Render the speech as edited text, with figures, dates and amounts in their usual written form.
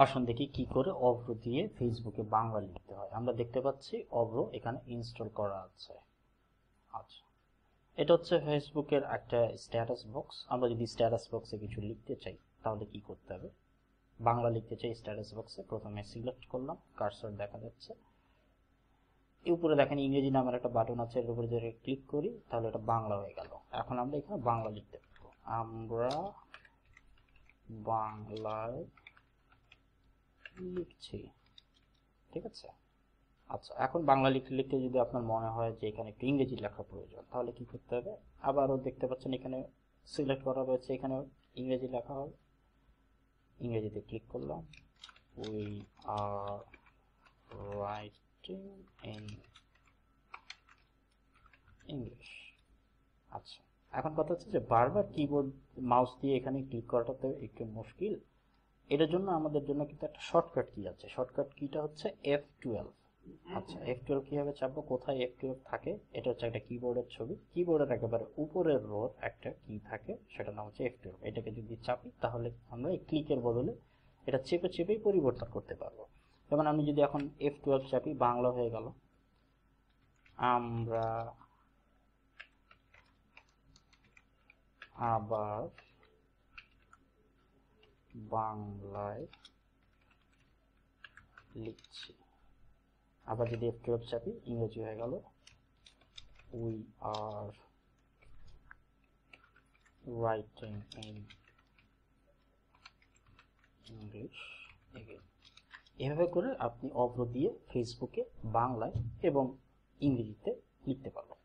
আসুন দেখি কি করে অভ্র দিয়ে ফেসবুকে বাংলা লিখতে হয়। আমরা দেখতে পাচ্ছি অভ্র এখানে ইনস্টল করা আছে। আচ্ছা, এটা হচ্ছে ফেসবুকের একটা স্ট্যাটাস বক্স। আমরা যদি স্ট্যাটাস বক্সে কিছু লিখতে চাই তাহলে কি করতে হবে? বাংলা লিখতে চাই স্ট্যাটাস বক্সে, প্রথমে সিলেক্ট করলাম, কার্সর দেখা যাচ্ছে, এই উপরে দেখেন ইংরেজি নামের একটা বাটন আছে, এর উপরে যদি ক্লিক করি তাহলে এটা বাংলা হয়ে গেল। এখন আমরা এখানে বাংলা লিখতে পারবো, আমরা বাংলায় লিখছি। ঠিক আছে। আচ্ছা, এখন বাংলা লিখতে লিখতে যদি আপনার মনে হয় যে এখানে একটু ইংরেজি লেখা প্রয়োজন, তাহলে কি করতে হবে? আবারও দেখতে পাচ্ছেন এখানে সিলেক্ট করা রয়েছে, এখানে ইংরেজি লেখা হবে, ইংরেজিতে ক্লিক করলাম, we are writing in English. আচ্ছা, এখন কথা হচ্ছে যে বারবার কিবোর্ড মাউস দিয়ে এখানে ক্লিক করাটা তো একটু মুশকিল। এটার জন্য আমাদের জন্য কিন্তু একটা শর্টকাট কি আছে, শর্টকাট কিটা হচ্ছে F12। আচ্ছা, F12 কিভাবে চাপবো, কোথায় F12 থাকে? এটা হচ্ছে একটা কিবোর্ডের ছবি, কিবোর্ডের একেবারে উপরের রোর একটা কি থাকে, সেটার নাম হচ্ছে F12। এটাকে যদি চাপি তাহলে আমরা এই ক্লিকের বদলে এটা চেপে চেপেই পরিবর্তন করতে পারবো। যেমন আমি যদি এখন F12 চাপি, বাংলা হয়ে গেল, আমরা আবার বাংলায় লিখছি। আবার যদি F12 চাপি, ইংরেজি হয়ে গেল, we are writing in English again. এভাবে করে আপনি অভ্র দিয়ে ফেসবুকে বাংলায় এবং ইংরেজিতে লিখতে পারবেন।